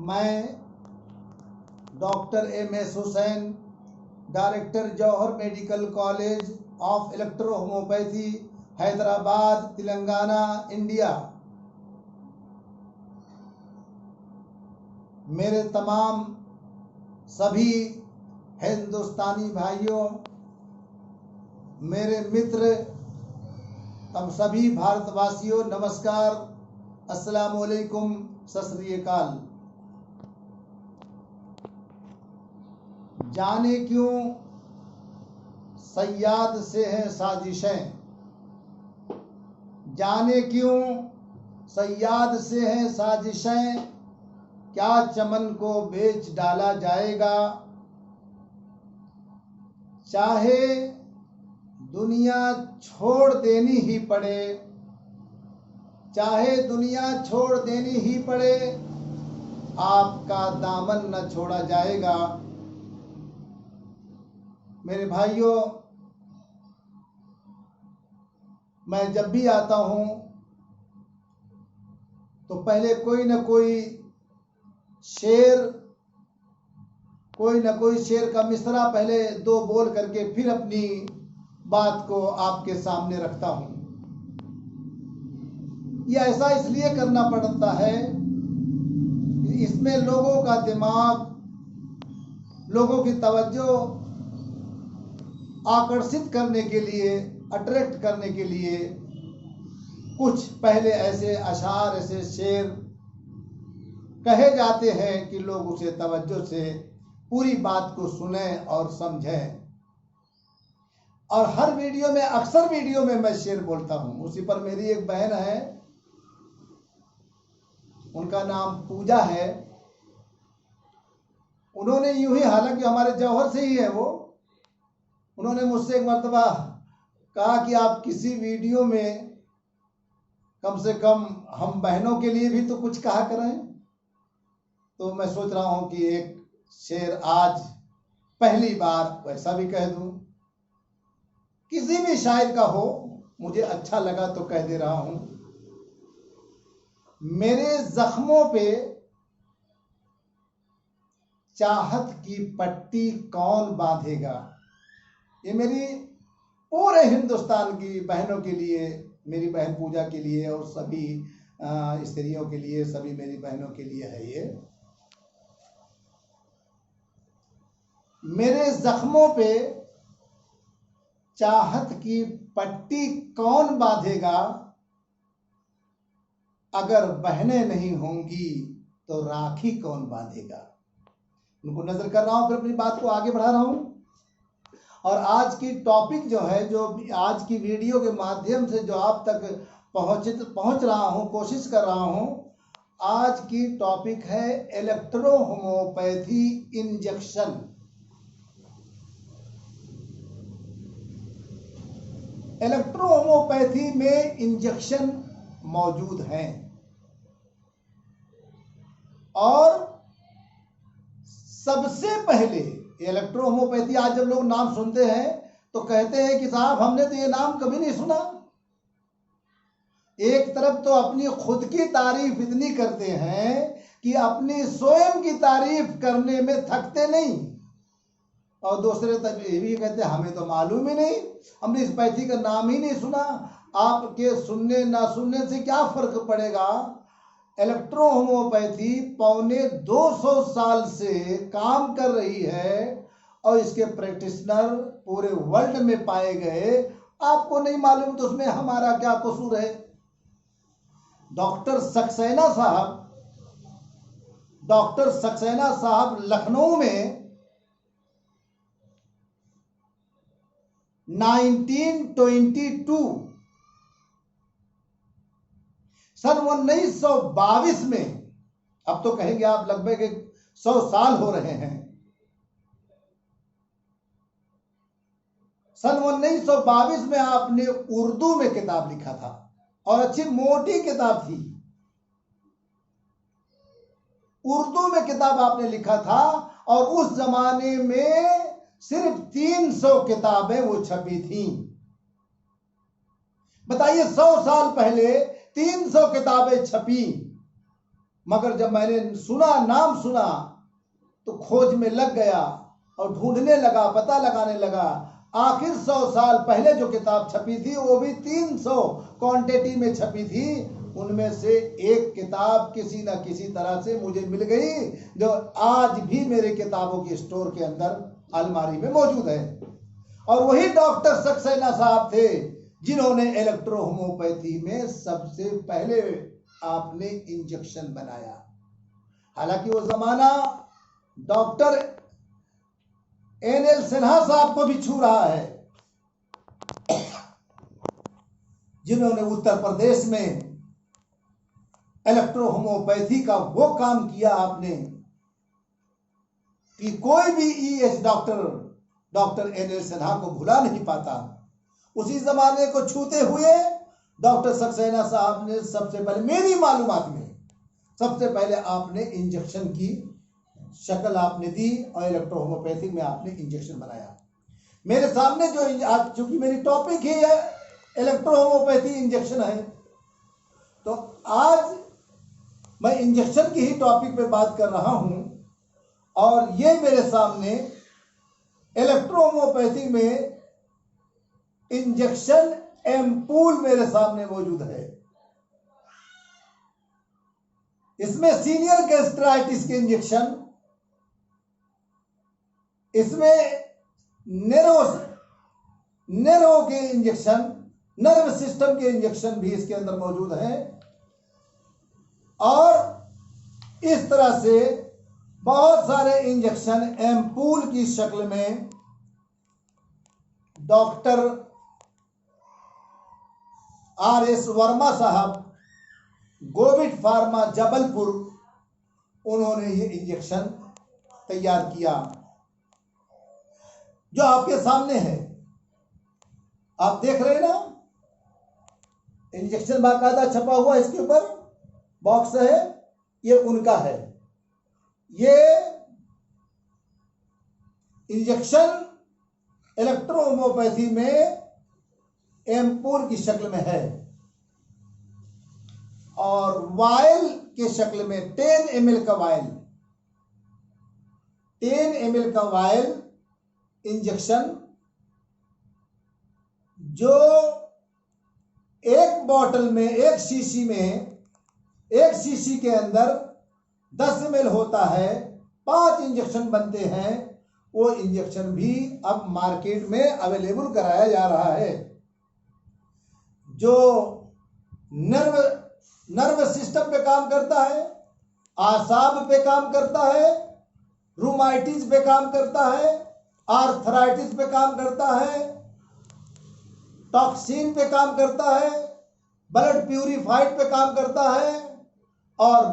मैं doctor M S. Hussain, director Jauhar medical college of electro homeopathy, Hyderabad, Telangana, India. मेरे तमाम सभी हिंदुस्तानी भाइयों, मेरे मित्र, हम सभी भारतवासियों, नमस्कार, अस्सलाम वालेकुम, सत श्री अकाल। जाने क्यों सयाद से है साजिशें, जाने क्यों सयाद से है साजिशें, क्या चमन को बेच डाला जाएगा। चाहे दुनिया छोड़ देनी ही पड़े, चाहे दुनिया छोड़ देनी ही पड़े, आपका दामन न छोड़ा जाएगा। मेरे भाइयों, मैं जब भी आता हूं तो पहले कोई न कोई शेर का मिसरा पहले दो बोल करके फिर अपनी बात को आपके सामने रखता हूं। यह ऐसा इसलिए करना पड़ता है, इसमें लोगों का दिमाग, लोगों की तवज्जो आकर्षित करने के लिए, अट्रैक्ट करने के लिए कुछ पहले ऐसे अशार, ऐसे शेर कहे जाते हैं कि लोग उसे तवज्जो से पूरी बात को सुने और समझें। और हर वीडियो में, अक्सर वीडियो में मैं शेर बोलता हूं। उसी पर मेरी एक बहन है, उनका नाम पूजा है। उन्होंने यूं ही, हालांकि हमारे जौहर से ही है वो, उन्होंने मुझसे एक मर्तबा कहा कि आप किसी वीडियो में कम से कम हम बहनों के लिए भी तो कुछ कहा करें। तो मैं सोच रहा हूं कि एक शेर आज पहली बार वैसा भी कह दूं, किसी भी शायर का हो, मुझे अच्छा लगा तो कह दे रहा हूं। मेरे जख्मों पे चाहत की पट्टी कौन बांधेगा। ये मेरी पूरे हिंदुस्तान की बहनों के लिए, मेरी बहन पूजा के लिए और सभी स्त्रियों के लिए, सभी मेरी बहनों के लिए है ये। मेरे जख्मों पे चाहत की पट्टी कौन बांधेगा, अगर बहनें नहीं होंगी तो राखी कौन बांधेगा। उनको नजर कर रहा हूं, फिर अपनी बात को आगे बढ़ा रहा हूं। और आज की टॉपिक जो है, जो आज की वीडियो के माध्यम से जो आप तक पहुंच रहा हूं, कोशिश कर रहा हूं, आज की टॉपिक है electro homeopathy injection. Electro homeopathy में इंजेक्शन मौजूद हैं और सबसे पहले इलेक्ट्रो होम्योपैथी, आज जब लोग नाम सुनते हैं तो कहते हैं कि साहब हमने तो ये नाम कभी नहीं सुना। एक तरफ तो अपनी खुद की तारीफ इतनी करते हैं कि अपनी स्वयं की तारीफ करने में थकते नहीं, और दूसरे तब ये भी कहते हैं हमें तो मालूम ही नहीं, हमने इस पैथी का नाम ही नहीं सुना। आपके सुनने ना सुनने से क्या फर्क पड़ेगा। इलेक्ट्रो होम्योपैथी पौने 200 साल से काम कर रही है और इसके प्रैक्टिशनर पूरे वर्ल्ड में पाए गए। आपको नहीं मालूम तो उसमें हमारा क्या कसूर है। डॉक्टर सक्सेना साहब लखनऊ में 1922 सन 1922 में, अब तो कहेंगे आप लगभग 100 साल हो रहे हैं, सन 1922 में आपने उर्दू में किताब लिखा था और अच्छी मोटी किताब थी। उर्दू में किताब आपने लिखा था और उस जमाने में सिर्फ 300 किताबें वो छपी थी। बताइए 100 साल पहले 300 किताबें छपी मगर जब मैंने सुना, नाम सुना, तो खोज में लग गया और ढूंढने लगा, पता लगाने लगा। आखिर 100 साल पहले जो किताब छपी थी वो भी 300 क्वांटिटी में छपी थी। उनमें से एक किताब किसी न किसी तरह से मुझे मिल गई, जो आज भी मेरे किताबों के स्टोर के अंदर अलमारी में मौजूद है। और वही डॉक्टर सक्सेना साहब थे जिन्होंने इलेक्ट्रोहोम्योपैथी में सबसे पहले आपने इंजेक्शन बनाया। हालांकि वो जमाना डॉक्टर NL सिन्हा साहब को भी छू रहा है, जिन्होंने उत्तर प्रदेश में इलेक्ट्रोहोम्योपैथी का वो काम किया आपने कि कोई भी EH डॉक्टर NL सिन्हा को भुला नहीं पाता। उसी जमाने को छूते हुए डॉक्टर सक्सेना साहब ने सबसे पहले, मेरी मालूमात में सबसे पहले आपने इंजेक्शन की शक्ल आपने दी और इलेक्ट्रोहोम्योपैथिक में आपने इंजेक्शन बनाया। मेरे सामने जो आज चूंकि मेरी टॉपिक ही है इलेक्ट्रोहोम्योपैथी इंजेक्शन है, तो आज मैं इंजेक्शन की ही टॉपिक पे बात कर रहा हूं। और ये मेरे सामने इलेक्ट्रोहोम्योपैथी में इंजेक्शन एम्पूल मेरे सामने मौजूद है। इसमें सीनियर गैस्ट्राइटिस के इंजेक्शन, इसमें नेरो के इंजेक्शन, नर्व सिस्टम के इंजेक्शन भी इसके अंदर मौजूद हैं। और इस तरह से बहुत सारे इंजेक्शन एम्पूल की शक्ल में डॉक्टर RS वर्मा साहब, गोविड फार्मा जबलपुर, उन्होंने ये इंजेक्शन तैयार किया जो आपके सामने है। आप देख रहे हैं ना, इंजेक्शन बाकायदा छपा हुआ इसके ऊपर बॉक्स है, ये उनका है। ये इंजेक्शन इलेक्ट्रोहोम्योपैथी में एम्पूल की शक्ल में है और वायल के शक्ल में 10 ml का वायल, 10 ml का वायल इंजेक्शन, जो एक बॉटल में, एक शीशी में, एक शीशी के अंदर 10 ml होता है, 5 इंजेक्शन बनते हैं। वो इंजेक्शन भी अब मार्केट में अवेलेबल कराया जा रहा है, जो नर्व सिस्टम पे काम करता है, आसाब पे काम करता है, रूमाइटिस पे काम करता है, आर्थराइटिस पे काम करता है, टॉक्सिन पे काम करता है, ब्लड प्यूरिफाइड पे काम करता है और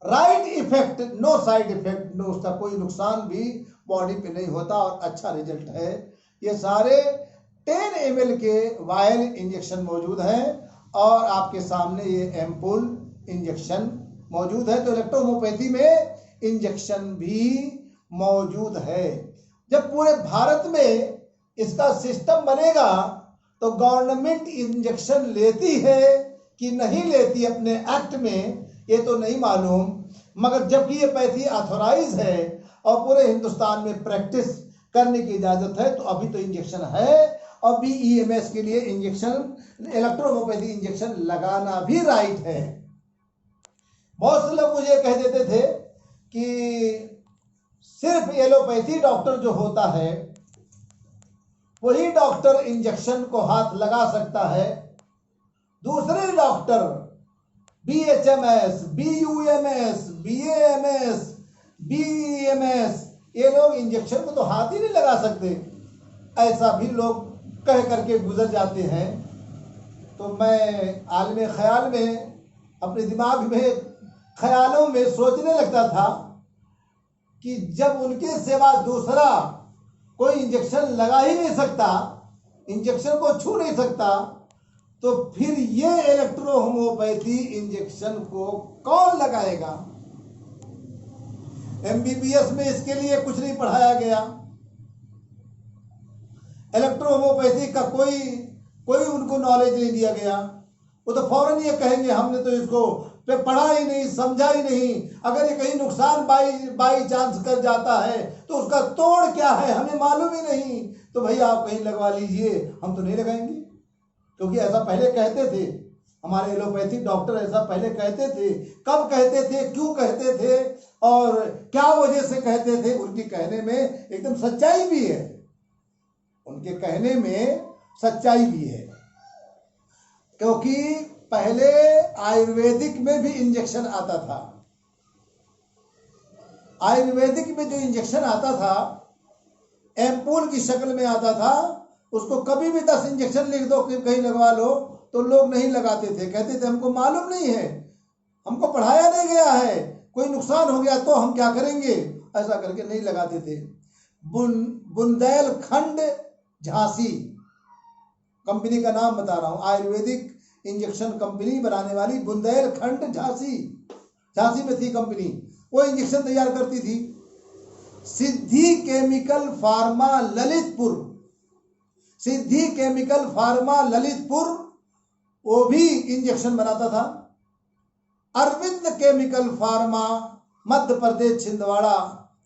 right effect, no side effect, no, उसका कोई नुकसान भी बॉडी पे नहीं होता और अच्छा रिजल्ट है। ये सारे 10 ml के वायल इंजेक्शन मौजूद हैं और आपके सामने ये एम्पूल इंजेक्शन मौजूद है। तो इलेक्ट्रोहोम्योपैथी में इंजेक्शन भी मौजूद है। जब पूरे भारत में इसका सिस्टम बनेगा तो गवर्नमेंट इंजेक्शन लेती है कि नहीं लेती अपने एक्ट में, ये तो नहीं मालूम, मगर जबकि ये पैथी ऑथोराइज है और पूरे हिंदुस्तान में प्रैक्टिस करने की इजाजत है, तो अभी तो इंजेक्शन है। और BEMS के लिए इंजेक्शन, इलेक्ट्रोहोम्योपैथी इंजेक्शन लगाना भी राइट है। बहुत से लोग मुझे कह देते थे कि सिर्फ एलोपैथी डॉक्टर जो होता है वही डॉक्टर इंजेक्शन को हाथ लगा सकता है, दूसरे doctor BHMS, BUMS, BAMS, BEMS, ये लोग इंजेक्शन को तो हाथ ही नहीं लगा सकते, ऐसा भी लोग कह करके गुजर जाते हैं। तो मैं आलमे ख्याल में, अपने दिमाग में, ख्यालों में सोचने लगता था कि जब उनके सिवा दूसरा कोई इंजेक्शन लगा ही नहीं सकता, इंजेक्शन को छू नहीं सकता, तो फिर ये इलेक्ट्रोहोम्योपैथी इंजेक्शन को कौन लगाएगा? MBBS में इसके लिए कुछ नहीं पढ़ाया गया, इलेक्ट्रोहोम्योपैथी का कोई उनको नॉलेज नहीं दिया गया। वो तो फौरन ये कहेंगे हमने तो इसको पे पढ़ा ही नहीं, समझा ही नहीं, अगर ये कहीं नुकसान बाई चांस कर जाता है तो उसका तोड़ क्या है हमें मालूम ही नहीं, तो भैया आप कहीं लगवा लीजिए, हम तो नहीं लगाएंगे। क्योंकि ऐसा पहले कहते थे हमारे एलोपैथिक डॉक्टर, ऐसा पहले कहते थे। कब कहते थे, क्यों कहते थे और क्या वजह से कहते थे? उनके कहने में एकदम सच्चाई भी है, उनके कहने में सच्चाई भी है। क्योंकि पहले आयुर्वेदिक में भी इंजेक्शन आता था। आयुर्वेदिक में जो इंजेक्शन आता था एम्पूल की शक्ल में आता था, उसको कभी भी 10 इंजेक्शन लिख दो कि कहीं लगवा लो तो लोग नहीं लगाते थे। कहते थे हमको मालूम नहीं है, हमको पढ़ाया नहीं गया है, कोई नुकसान हो गया तो हम क्या करेंगे, ऐसा करके नहीं लगाते थे। बुंदेलखंड झांसी कंपनी का नाम बता रहा हूं, आयुर्वेदिक इंजेक्शन कंपनी बनाने वाली बुंदेलखंड झांसी में थी कंपनी, वो इंजेक्शन तैयार करती थी। सिद्धि केमिकल फार्मा ललितपुर, सिद्धि केमिकल फार्मा ललितपुर, वो भी इंजेक्शन बनाता था। अरविंद केमिकल फार्मा मध्य प्रदेश छिंदवाड़ा,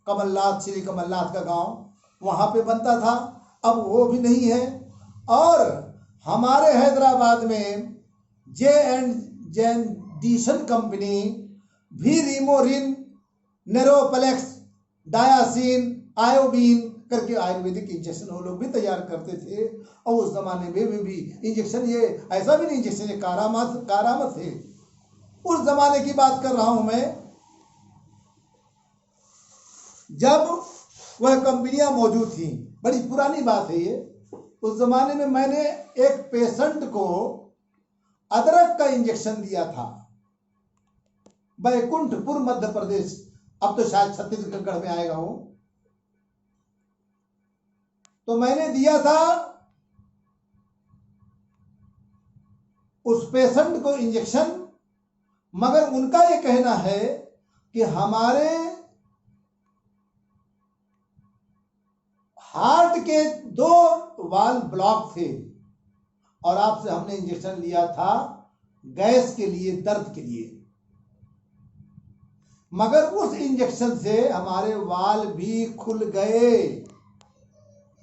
कमलनाथ, श्री कमलनाथ का गांव, वहां पे बनता था, अब वो भी नहीं है। और हमारे हैदराबाद में J&J कंपनी भी रीमोरिन, नेरोप्लेक्स, डायासिन, आयोबीन करके आयुर्वेदिक इंजेक्शन वो लोग भी तैयार करते थे। और उस जमाने में भी इंजेक्शन, ये ऐसा भी नहीं इंजेक्शन, ये कारामत थे। उस जमाने की बात कर रहा हूं मैं, जब वह कंपनियां मौजूद थी, बड़ी पुरानी बात है ये। उस जमाने में मैंने एक पेशेंट को अदरक का इंजेक्शन दिया था, बैकुंठपुर मध्य प्रदेश, अब तो शायद छत्तीसगढ़ में आएगा वो। तो मैंने दिया था उस पेशेंट को इंजेक्शन, मगर उनका ये कहना है कि हमारे हार्ट के 2 वाल्व ब्लॉक थे और आपसे हमने इंजेक्शन लिया था गैस के लिए, दर्द के लिए, मगर उस इंजेक्शन से हमारे वाल्व भी खुल गए।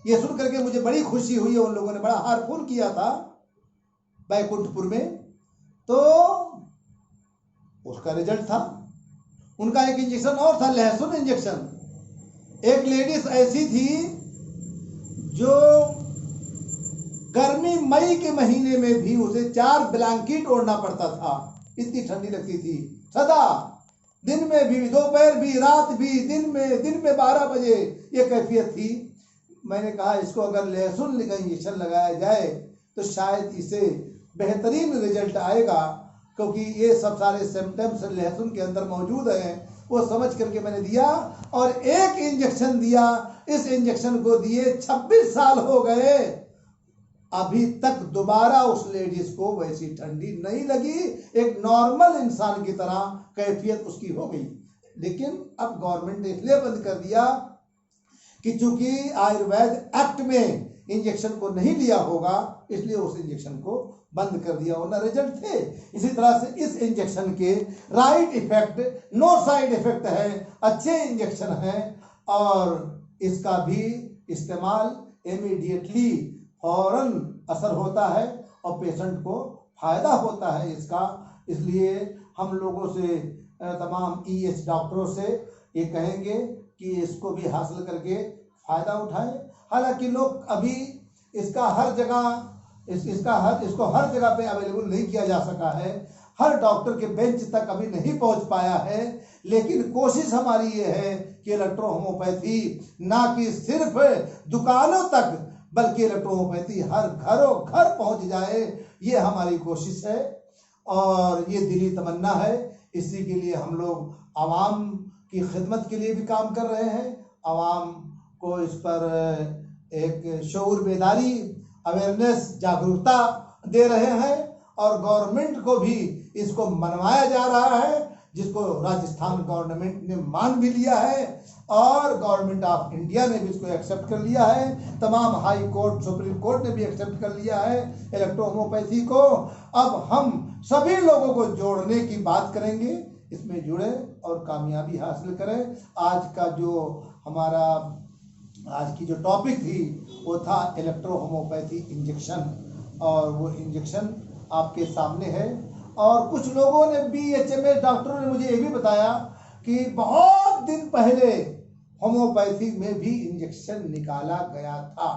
ये सुन करके मुझे बड़ी खुशी हुई। उन लोगों ने बड़ा हार्मफुल किया था बैकुंठपुर में, तो उसका रिजल्ट था। उनका एक इंजेक्शन और था, लहसुन इंजेक्शन। एक लेडीज ऐसी थी जो गर्मी मई के महीने में भी उसे 4 ब्लैंकेट ओढ़ना पड़ता था, इतनी ठंडी लगती थी सदा, दिन में भी, दोपहर भी, रात भी, दिन में 12 बजे, ये कैफियत थी। मैंने कहा इसको अगर लहसुन का इंजेक्शन लगाया जाए तो शायद इसे बेहतरीन रिजल्ट आएगा, क्योंकि ये सब सारे सिम्टम्स लहसुन के अंदर मौजूद हैं। वो समझ करके मैंने दिया और एक इंजेक्शन दिया। इस इंजेक्शन को दिए 26 साल हो गए, अभी तक दोबारा उस लेडीज को वैसी ठंडी नहीं लगी, एक नॉर्मल इंसान की तरह कैफियत उसकी हो गई। लेकिन अब गवर्नमेंट ने इसलिए बंद कर दिया कि चूंकि आयुर्वेद एक्ट में इंजेक्शन को नहीं लिया होगा, इसलिए उस इंजेक्शन को बंद कर दिया, वरना रिजल्ट थे। इसी तरह से इस इंजेक्शन के right effect, no side effect है, अच्छे इंजेक्शन है और इसका भी इस्तेमाल इमीडिएटली फौरन असर होता है और पेशेंट को फायदा होता है इसका। इसलिए हम लोगों से, तमाम EH डॉक्टरों से ये कहेंगे कि इसको भी हासिल करके फायदा उठाएं। हालांकि लोग अभी इसका हर जगह इसको हर जगह पे अवेलेबल नहीं किया जा सका है, हर डॉक्टर के बेंच तक अभी नहीं पहुंच पाया है। लेकिन कोशिश हमारी ये है कि इलेक्ट्रो होम्योपैथी ना कि सिर्फ दुकानों तक, बल्कि इलेक्ट्रो होम्योपैथी हर घरों घर पहुंच जाए, ये हमारी कोशिश है और ये दिली तमन्ना है। इसी के लिए हम लोग आवाम की खिदमत के लिए भी काम कर रहे हैं, आवाम को इस पर एक शऊर बेदारी, अवेयरनेस, जागरूकता दे रहे हैं और गवर्नमेंट को भी इसको मनवाया जा रहा है जिसको राजस्थान गवर्नमेंट ने मान भी लिया है और गवर्नमेंट ऑफ इंडिया ने भी इसको एक्सेप्ट कर लिया है। तमाम हाई कोर्ट, सुप्रीम कोर्ट ने भी एक्सेप्ट कर लिया है इलेक्ट्रो होम्योपैथी को। अब हम सभी लोगों को जोड़ने की बात करेंगे, इसमें जुड़े और कामयाबी हासिल करें। आज का जो हमारा आज की जो टॉपिक थी वो था इलेक्ट्रो होम्योपैथी इंजेक्शन, और वो इंजेक्शन आपके सामने है। और कुछ लोगों ने BHMS डॉक्टरों ने मुझे ये भी बताया कि बहुत दिन पहले होम्योपैथी में भी इंजेक्शन निकाला गया था,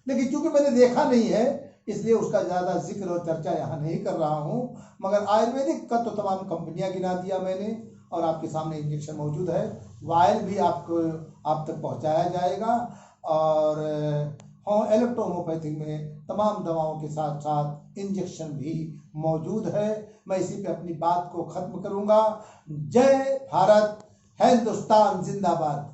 लेकिन चूंकि मैंने देखा नहीं है इसलिए उसका ज़्यादा जिक्र और चर्चा यहाँ नहीं कर रहा हूँ। मगर आयुर्वेदिक का तो तमाम कंपनियाँ गिना दिया मैंने, और आपके सामने इंजेक्शन मौजूद है। वायल भी आपको आप तक पहुँचाया जाएगा, और इलेक्ट्रो होम्योपैथी में तमाम दवाओं के साथ साथ इंजेक्शन भी मौजूद है। मैं इसी पे अपनी बात को ख़त्म करूँगा। जय भारत, हिंदुस्तान जिंदाबाद।